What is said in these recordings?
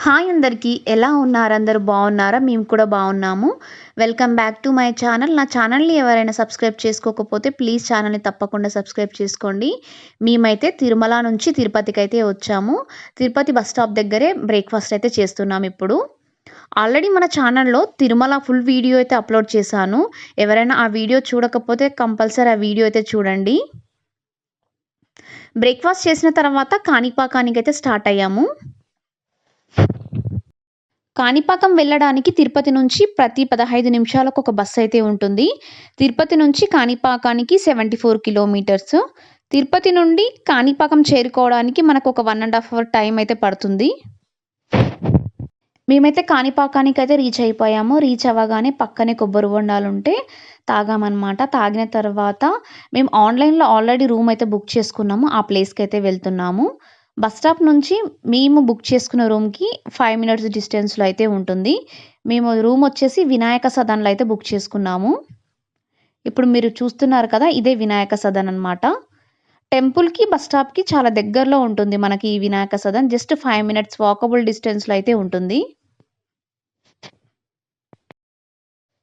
Hi అందరికీ ఎలా ఉన్నారు? అందరూ బాగున్నారా? మేము కూడా బాగున్నాము. Welcome back to my channel. నా ఛానల్ని ఎవరైనా సబ్స్క్రైబ్ చేసుకోకపోతే ప్లీజ్ ఛానల్ని తప్పకుండా సబ్స్క్రైబ్ చేసుకోండి. మేమైతే తిరుమల నుంచి తిరుపతికి అయితే వచ్చాము. తిరుపతి బస్ స్టాప్ దగ్గరే బ్రేక్ఫాస్ట్ అయితే చేస్తున్నాం ఇప్పుడు. ఆల్రెడీ మన ఛానల్లో తిరుమల ఫుల్ వీడియో అయితే అప్లోడ్ చేశాను. ఎవరైనా ఆ వీడియో చూడకపోతే కంపల్సరీ ఆ వీడియో అయితే చూడండి. బ్రేక్ఫాస్ట్ చేసిన తర్వాత కాణిపాకానికి అయితే స్టార్ట్ అయ్యాము. కాణిపాకం వెళ్ళడానికి తిరుపతి నుంచి ప్రతి 15 నిమిషాలకు ఒక బస్సు అయితే ఉంటుంది. తిరుపతి నుంచి కాణిపాకానికి 74 కిలోమీటర్స్. తిరుపతి నుండి కాణిపాకం చేరుకోవడానికి మనకు ఒక 1.5 అవర్ టైం అయితే పడుతుంది. మేమైతే కాణిపాకానికి అయితే రీచ్ అయిపోయాము. రీచ్ అవ్వగానే పక్కనే కొబ్బరి బొండాలు ఉంటే తాగామన్నమాట. తాగిన తర్వాత మేము ఆన్లైన్లో ఆల్రెడీ రూమ్ అయితే బుక్ చేసుకున్నాము. ఆ ప్లేస్కి అయితే వెళ్తున్నాము. బస్ స్టాప్ నుంచి మేము బుక్ చేసుకున్న రూమ్కి 5 మినిట్స్ డిస్టెన్స్లో అయితే ఉంటుంది. మేము రూమ్ వచ్చేసి వినాయక సదన్లో అయితే బుక్ చేసుకున్నాము. ఇప్పుడు మీరు చూస్తున్నారు కదా, ఇదే వినాయక సదన్ అనమాట. టెంపుల్కి బస్ స్టాప్కి చాలా దగ్గరలో ఉంటుంది మనకి ఈ Vinayaka Sadan. Just 5 minutes walkable డిస్టెన్స్లో అయితే ఉంటుంది.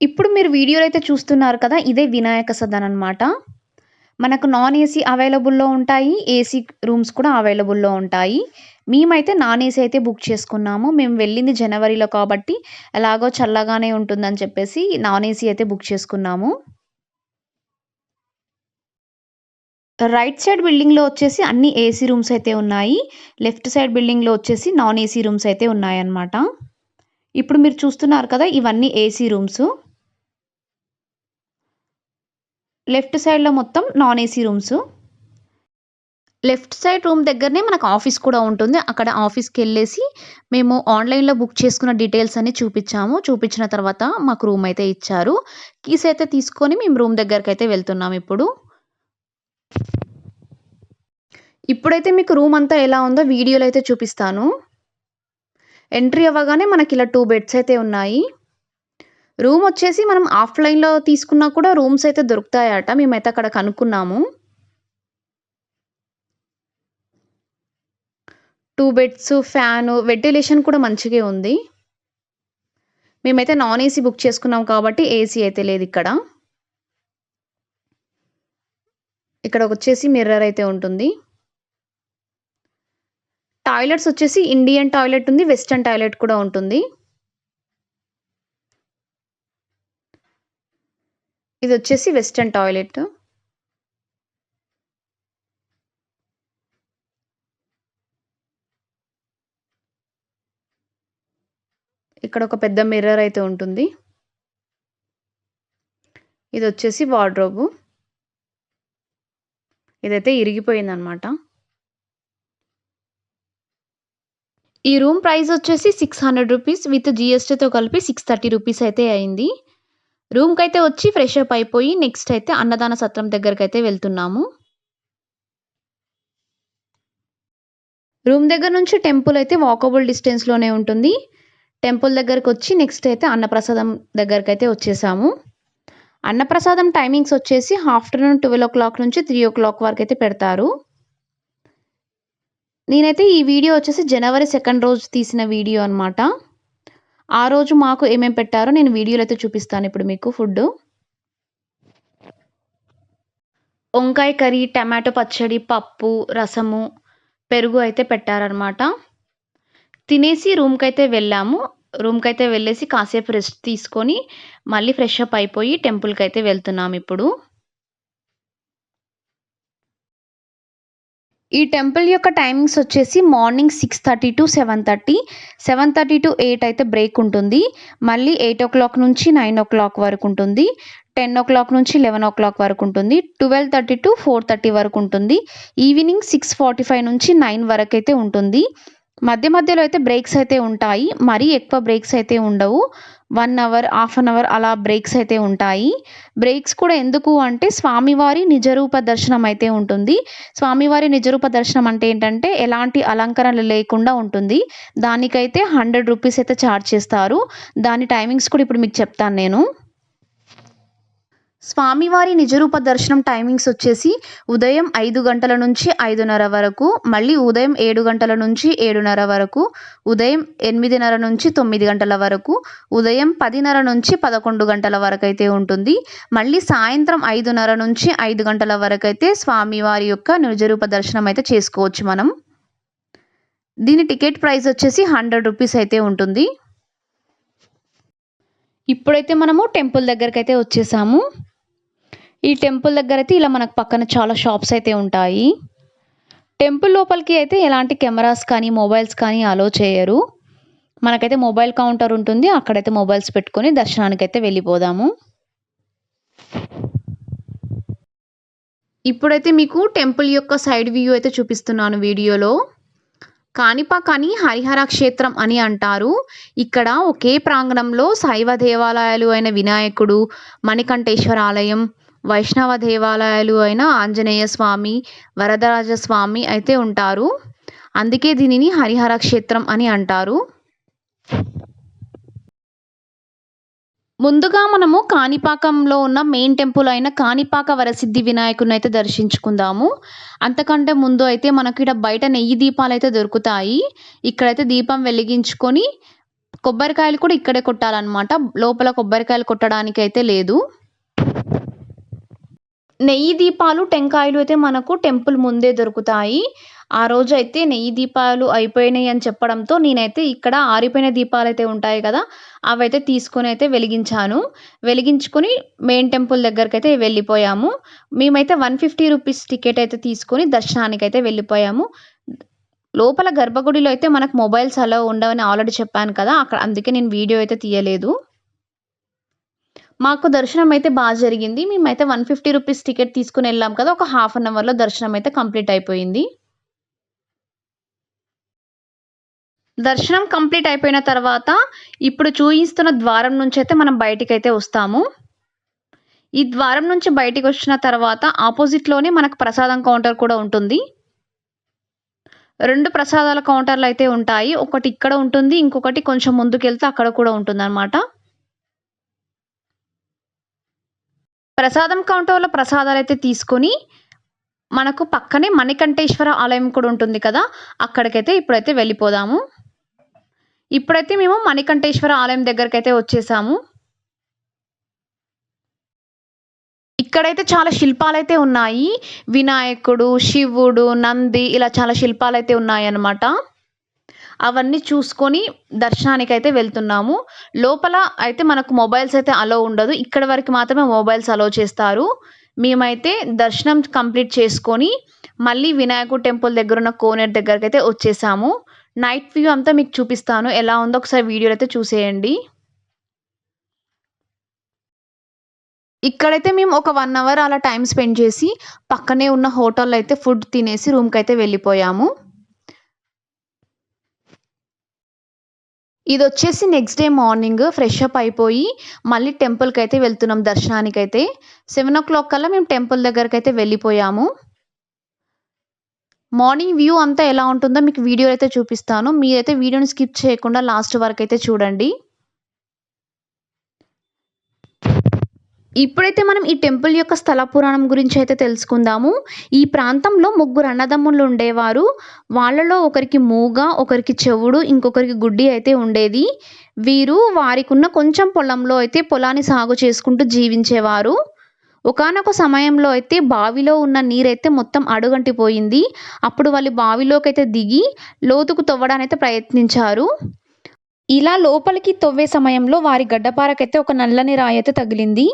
ఇప్పుడు మీరు వీడియోలో అయితే చూస్తున్నారు కదా, ఇదే వినాయక సదన్ అనమాట. మనకు నాన్ ఏసీ అవైలబుల్లో ఉంటాయి, ఏసీ రూమ్స్ కూడా అవైలబుల్లో ఉంటాయి. మేమైతే నాన్ ఏసీ అయితే బుక్ చేసుకున్నాము. మేము వెళ్ళింది జనవరిలో కాబట్టి ఎలాగో చల్లగానే ఉంటుందని చెప్పేసి నాన్ ఏసీ అయితే బుక్ చేసుకున్నాము. రైట్ సైడ్ బిల్డింగ్లో వచ్చేసి అన్ని ఏసీ రూమ్స్ అయితే ఉన్నాయి. లెఫ్ట్ సైడ్ బిల్డింగ్లో వచ్చేసి నాన్ ఏసీ రూమ్స్ అయితే ఉన్నాయన్నమాట. ఇప్పుడు మీరు చూస్తున్నారు కదా, ఇవన్నీ ఏసీ రూమ్స్. లెఫ్ట్ సైడ్లో మొత్తం non AC rooms. Left side room దగ్గరనే మనకు ఆఫీస్ కూడా ఉంటుంది. అక్కడ ఆఫీస్కి వెళ్ళేసి మేము ఆన్లైన్లో బుక్ చేసుకున్న డీటెయిల్స్ అన్ని చూపించాము. చూపించిన తర్వాత మాకు రూమ్ అయితే ఇచ్చారు. కీస్ అయితే తీసుకొని మేము రూమ్ దగ్గరికి అయితే వెళ్తున్నాం ఇప్పుడు. ఇప్పుడైతే మీకు రూమ్ అంతా ఎలా ఉందో వీడియోలో అయితే చూపిస్తాను. ఎంట్రీ అవ్వగానే మనకి ఇలా 2 బెడ్స్ అయితే ఉన్నాయి. రూమ్ వచ్చేసి మనం ఆఫ్లైన్లో తీసుకున్నా కూడా రూమ్స్ అయితే దొరుకుతాయట. మేమైతే అక్కడ కనుక్కున్నాము. 2 బెడ్స్, ఫ్యాను, వెంటిలేషన్ కూడా మంచిగా ఉంది. మేమైతే నాన్ ఏసీ బుక్ చేసుకున్నాం కాబట్టి ఏసీ అయితే లేదు ఇక్కడ. ఇక్కడ వచ్చేసి మిర్రర్ అయితే ఉంటుంది. టాయిలెట్స్ వచ్చేసి ఇండియన్ టాయిలెట్ ఉంది, వెస్టర్న్ టాయిలెట్ కూడా ఉంటుంది. ఇది వచ్చేసి వెస్టర్న్ టాయిలెట్. ఇక్కడ ఒక పెద్ద మిర్రర్ అయితే ఉంటుంది. ఇది వచ్చేసి వార్డ్రోబ్. ఇదైతే ఇరిగిపోయిందనమాట. ఈ రూమ్ ప్రైస్ వచ్చేసి 600 రూపీస్ విత్ జిఎస్టీతో కలిపి 630 రూపీస్ అయితే అయింది. రూమ్కి అయితే వచ్చి ఫ్రెష్ అప్ అయిపోయి నెక్స్ట్ అయితే అన్నదాన సత్రం దగ్గరికి అయితే వెళ్తున్నాము. రూమ్ దగ్గర నుంచి టెంపుల్ అయితే వాకబుల్ డిస్టెన్స్లోనే ఉంటుంది. టెంపుల్ దగ్గరకు వచ్చి నెక్స్ట్ అయితే అన్నప్రసాదం దగ్గరికి అయితే వచ్చేసాము. అన్నప్రసాదం టైమింగ్స్ వచ్చేసి ఆఫ్టర్నూన్ 12 o'clock నుంచి 3 o'clock వరకు అయితే పెడతారు. నేనైతే ఈ వీడియో వచ్చేసి జనవరి 2nd రోజు తీసిన వీడియో అనమాట. ఆ రోజు మాకు ఏమేమి పెట్టారో నేను వీడియోలో అయితే చూపిస్తాను ఇప్పుడు మీకు ఫుడ్. వంకాయ కర్రీ, టమాటో పచ్చడి, పప్పు, రసము, పెరుగు అయితే పెట్టారనమాట. తినేసి రూమ్కి అయితే వెళ్ళాము. రూమ్కి అయితే వెళ్ళేసి కాసేపు రెస్ట్ తీసుకొని మళ్ళీ ఫ్రెష్ అప్ అయిపోయి టెంపుల్కి అయితే వెళ్తున్నాం ఇప్పుడు. ఈ టెంపుల్ యొక్క టైమింగ్స్ వచ్చేసి మార్నింగ్ 6:30 to 7:30, 7:30 to 8 అయితే బ్రేక్ ఉంటుంది. మళ్ళీ 8 o'clock నుంచి 9 o'clock వరకు ఉంటుంది. 10 o'clock నుంచి 11 o'clock వరకు ఉంటుంది. 12:30 to 4:30 వరకు ఉంటుంది. ఈవినింగ్ 6:45 నుంచి 9 వరకు అయితే ఉంటుంది. మధ్య మధ్యలో అయితే బ్రేక్స్ అయితే ఉంటాయి. మరీ ఎక్కువ బ్రేక్స్ అయితే ఉండవు. 1 hour, హాఫ్ అన్ అవర్ అలా బ్రేక్స్ అయితే ఉంటాయి. బ్రేక్స్ కూడా ఎందుకు అంటే స్వామివారి నిజరూప దర్శనం అయితే ఉంటుంది. స్వామివారి నిజరూప దర్శనం అంటే ఏంటంటే ఎలాంటి అలంకరణలు లేకుండా ఉంటుంది. దానికైతే 100 రూపీస్ అయితే ఛార్జ్ చేస్తారు. దాని టైమింగ్స్ కూడా ఇప్పుడు మీకు చెప్తాను నేను. స్వామివారి నిజరూప దర్శనం టైమింగ్స్ వచ్చేసి ఉదయం 5 గంటల నుంచి 5:30 వరకు, మళ్ళీ ఉదయం 7 గంటల నుంచి 7:30 వరకు, ఉదయం 8:30 నుంచి 9 గంటల వరకు, ఉదయం 10:30 నుంచి 11 గంటల వరకు అయితే ఉంటుంది. మళ్ళీ సాయంత్రం 5:30 నుంచి 5 గంటల వరకు అయితే స్వామివారి యొక్క నిజరూప దర్శనం అయితే చేసుకోవచ్చు మనం. దీని టికెట్ ప్రైస్ వచ్చేసి 100 రూపీస్ అయితే ఉంటుంది. ఇప్పుడైతే మనము టెంపుల్ దగ్గరికి అయితే వచ్చేసాము. ఈ టెంపుల్ దగ్గర అయితే ఇలా మనకు పక్కన చాలా షాప్స్ అయితే ఉంటాయి. టెంపుల్ లోపలికి అయితే ఎలాంటి కెమెరాస్ కానీ మొబైల్స్ కానీ అలో చేయరు. మనకైతే మొబైల్ కౌంటర్ ఉంటుంది, అక్కడైతే మొబైల్స్ పెట్టుకొని దర్శనానికి అయితే వెళ్ళిపోదాము. ఇప్పుడైతే మీకు టెంపుల్ యొక్క సైడ్ వ్యూ అయితే చూపిస్తున్నాను వీడియోలో. కాణిపాక అని హరిహర క్షేత్రం అని అంటారు. ఇక్కడ ఒకే ప్రాంగణంలో శైవ దేవాలయాలు అయిన వినాయకుడు, మణికంఠేశ్వర ఆలయం, వైష్ణవ దేవాలయాలు అయిన ఆంజనేయ స్వామి, వరదరాజ స్వామి అయితే ఉంటారు. అందుకే దీనిని హరిహర క్షేత్రం అని అంటారు. ముందుగా మనము కాణిపాకంలో ఉన్న మెయిన్ టెంపుల్ అయిన కాణిపాక వరసిద్ధి వినాయకుడిని అయితే దర్శించుకుందాము. అంతకంటే ముందు అయితే మనకి ఇక్కడ బయట నెయ్యి దీపాలు అయితే దొరుకుతాయి. ఇక్కడైతే దీపం వెలిగించుకొని కొబ్బరికాయలు కూడా ఇక్కడే కొట్టాలన్నమాట. లోపల కొబ్బరికాయలు కొట్టడానికి అయితే లేదు. నెయ్యి దీపాలు, టెంకాయలు అయితే మనకు టెంపుల్ ముందే దొరుకుతాయి. ఆ రోజు అయితే నెయ్యి దీపాలు అయిపోయినాయి అని చెప్పడంతో నేనైతే ఇక్కడ ఆరిపోయిన దీపాలు అయితే ఉంటాయి కదా, అవైతే తీసుకొని అయితే వెలిగించుకొని మెయిన్ టెంపుల్ దగ్గరికి అయితే వెళ్ళిపోయాము. మేమైతే 150 రూపీస్ టికెట్ అయితే తీసుకొని దర్శనానికి అయితే వెళ్ళిపోయాము. లోపల గర్భగుడిలో అయితే మనకు మొబైల్స్ అలా ఉండవని ఆల్రెడీ చెప్పాను కదా, అక్కడ అందుకే నేను వీడియో అయితే తీయలేదు. మాకు దర్శనం అయితే బాగా జరిగింది. మేమైతే 150 రూపీస్ టికెట్ తీసుకుని వెళ్ళాం కదా, ఒక హాఫ్ అన్ అవర్లో దర్శనం అయితే కంప్లీట్ అయిపోయింది. దర్శనం కంప్లీట్ అయిపోయిన తర్వాత ఇప్పుడు చూపిస్తున్న ద్వారం నుంచి అయితే మనం బయటికి అయితే వస్తాము. ఈ ద్వారం నుంచి బయటికి వచ్చిన తర్వాత ఆపోజిట్లోనే మనకు ప్రసాదం కౌంటర్ కూడా ఉంటుంది. 2 ప్రసాదాల కౌంటర్లు అయితే ఉంటాయి. ఒకటి ఇక్కడ ఉంటుంది, ఇంకొకటి కొంచెం ముందుకెళ్తే అక్కడ కూడా ఉంటుందన్నమాట. ప్రసాదం కౌంటర్లో ప్రసాదాలు అయితే తీసుకొని మనకు పక్కనే మణికంఠేశ్వర ఆలయం కూడా ఉంటుంది కదా, అక్కడికైతే ఇప్పుడైతే వెళ్ళిపోదాము. ఇప్పుడైతే మేము మణికంఠేశ్వర ఆలయం దగ్గరికి అయితే వచ్చేసాము. ఇక్కడైతే చాలా శిల్పాలు అయితే ఉన్నాయి. వినాయకుడు, శివుడు, నంది ఇలా చాలా శిల్పాలు అయితే ఉన్నాయి అన్నమాట. అవన్నీ చూసుకొని దర్శనానికి అయితే వెళ్తున్నాము. లోపల అయితే మనకు మొబైల్స్ అయితే అలో ఉండదు. ఇక్కడ వరకు మాత్రమే మొబైల్స్ అలో చేస్తారు. మేమైతే దర్శనం కంప్లీట్ చేసుకొని మళ్ళీ వినాయకుడు టెంపుల్ దగ్గర ఉన్న కోనేరు దగ్గరికి అయితే వచ్చేసాము. నైట్ వ్యూ అంతా మీకు చూపిస్తాను, ఎలా ఉందో ఒకసారి వీడియోలో అయితే చూసేయండి. ఇక్కడైతే మేము ఒక 1 అవర్ అలా టైం స్పెండ్ చేసి పక్కనే ఉన్న హోటల్లో అయితే ఫుడ్ తినేసి రూమ్కి అయితే వెళ్ళిపోయాము. ఇది వచ్చేసి next day morning fresh up అయిపోయి మళ్ళీ టెంపుల్కి అయితే వెళ్తున్నాం దర్శనానికి అయితే. 7 o'clock కల్లా మేము టెంపుల్ దగ్గరికి అయితే వెళ్ళిపోయాము. మార్నింగ్ వ్యూ అంతా ఎలా ఉంటుందో మీకు వీడియో అయితే చూపిస్తాను. మీరైతే వీడియోని స్కిప్ చేయకుండా లాస్ట్ వరకు అయితే చూడండి. ఇప్పుడైతే మనం ఈ టెంపుల్ యొక్క స్థల పురాణం గురించి అయితే తెలుసుకుందాము. ఈ ప్రాంతంలో 3 అన్నదమ్ములు ఉండేవారు. వాళ్ళలో ఒకరికి మూగ, ఒకరికి చెవుడు, ఇంకొకరికి గుడ్డి అయితే ఉండేది. వీరు వారికున్న కొంచెం పొలంలో అయితే పొలాన్ని సాగు చేసుకుంటూ జీవించేవారు. ఒకానొక సమయంలో అయితే బావిలో ఉన్న నీరైతే మొత్తం అడుగంటిపోయింది. అప్పుడు వాళ్ళు బావిలోకి అయితే దిగి లోతుకు తవ్వడానైతే ప్రయత్నించారు. ఇలా లోపలికి తవ్వే సమయంలో వారి గడ్డపారకైతే ఒక నల్లని రాయి అయితే తగిలింది.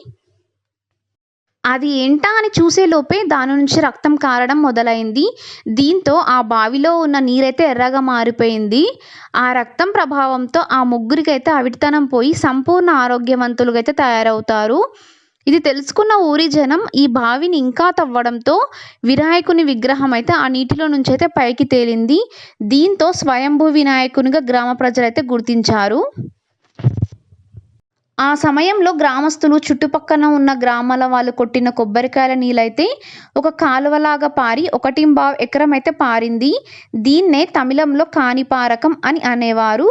అది ఏంటా అని చూసేలోపే దాని నుంచి రక్తం కారడం మొదలైంది. దీంతో ఆ బావిలో ఉన్న నీరైతే ఎర్రగా మారిపోయింది. ఆ రక్తం ప్రభావంతో ఆ ముగ్గురికైతే అవిటితనం పోయి సంపూర్ణ ఆరోగ్యవంతులుగా అయితే తయారవుతారు. ఇది తెలుసుకున్న ఊరి జనం ఈ బావిని ఇంకా తవ్వడంతో వినాయకుని విగ్రహం అయితే ఆ నీటిలో నుంచి అయితే పైకి తేలింది. దీంతో స్వయంభూ వినాయకునిగా గ్రామ ప్రజలైతే గుర్తించారు. ఆ సమయంలో గ్రామస్తులు చుట్టుపక్కన ఉన్న గ్రామాల వాళ్ళు కొట్టిన కొబ్బరికాయల నీళ్ళైతే ఒక కాలువలాగా పారి 1.5 ఎకరం అయితే పారింది. దీన్నే తమిళంలో కాణిపారకం అని అనేవారు.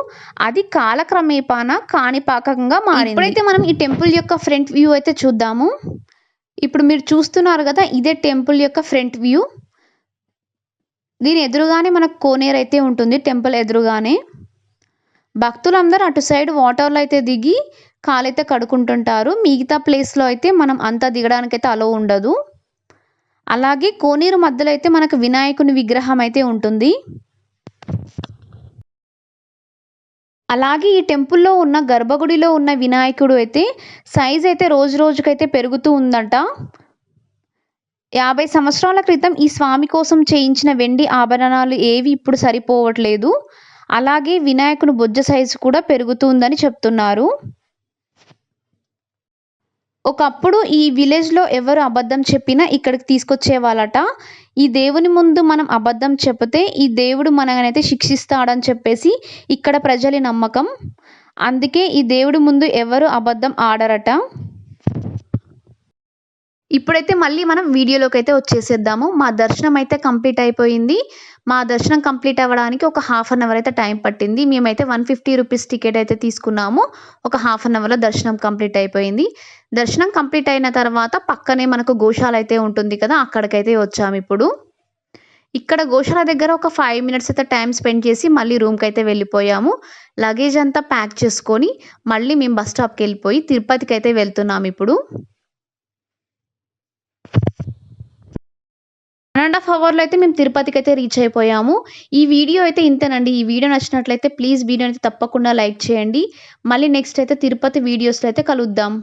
అది కాలక్రమేపాన కాణిపాకంగా మారింది. ఇప్పుడైతే మనం ఈ టెంపుల్ యొక్క ఫ్రంట్ వ్యూ అయితే చూద్దాము. ఇప్పుడు మీరు చూస్తున్నారు కదా, ఇదే టెంపుల్ యొక్క ఫ్రంట్ వ్యూ. దీని ఎదురుగానే మనకు కోనేరు అయితే ఉంటుంది టెంపుల్ ఎదురుగానే. భక్తులందరూ అటు సైడ్ వాటర్లో అయితే దిగి కాలైతే కడుక్కుంటుంటారు. మిగతా ప్లేస్లో అయితే మనం అంతా దిగడానికైతే అలో ఉండదు. అలాగే కోనేరు మధ్యలో అయితే మనకు వినాయకుని విగ్రహం అయితే ఉంటుంది. అలాగే ఈ టెంపుల్లో ఉన్న గర్భగుడిలో ఉన్న వినాయకుడు అయితే సైజ్ అయితే రోజు రోజుకైతే పెరుగుతూ ఉందంట. 50 సంవత్సరాల క్రితం ఈ స్వామి కోసం చేయించిన వెండి ఆభరణాలు ఏవి ఇప్పుడు సరిపోవట్లేదు. అలాగే వినాయకుని బొజ్జ సైజు కూడా పెరుగుతుందని చెప్తున్నారు. ఒకప్పుడు ఈ విలేజ్‌లో ఎవరు అబద్ధం చెప్పినా ఇక్కడికి తీసుకొచ్చేవాళ్ళట. ఈ దేవుని ముందు మనం అబద్ధం చెపితే ఈ దేవుడు మననైతే శిక్షిస్తాడని చెప్పేసి ఇక్కడ ప్రజల నమ్మకం. అందుకే ఈ దేవుడి ముందు ఎవరు అబద్ధం ఆడరట. ఇప్పుడైతే మళ్ళీ మనం వీడియోలోకైతే వచ్చేసేద్దాము. మా దర్శనం అయితే కంప్లీట్ అయిపోయింది. మా దర్శనం కంప్లీట్ అవ్వడానికి ఒక హాఫ్ అన్ అవర్ అయితే టైం పట్టింది. మేమైతే 150 రూపీస్ టికెట్ అయితే తీసుకున్నాము. ఒక హాఫ్ అన్ అవర్‌లో దర్శనం కంప్లీట్ అయిపోయింది. దర్శనం కంప్లీట్ అయిన తర్వాత పక్కనే మనకు గోశాల అయితే ఉంటుంది కదా, అక్కడికైతే వచ్చామిప్పుడు. ఇక్కడ గోశాల దగ్గర ఒక 5 మినిట్స్ అయితే టైం స్పెండ్ చేసి మళ్ళీ రూమ్‌కైతే వెళ్ళిపోయాము. లగేజ్ అంతా ప్యాక్ చేసుకొని మళ్ళీ మేము బస్ స్టాప్‌కెళ్ళిపోయి తిరుపతికైతే వెళ్తున్నామిప్పుడు. 1 ½ అవర్‌లో అయితే మేము తిరుపతికైతే రీచ్ అయిపోయాము. ఈ వీడియో అయితే ఇంతేనండి. ఈ వీడియో నచ్చినట్లయితే ప్లీజ్ వీడియోని తప్పకుండా లైక్ చేయండి. మళ్ళీ నెక్స్ట్ అయితే తిరుపతి వీడియోస్‌లో అయితే కలుద్దాం.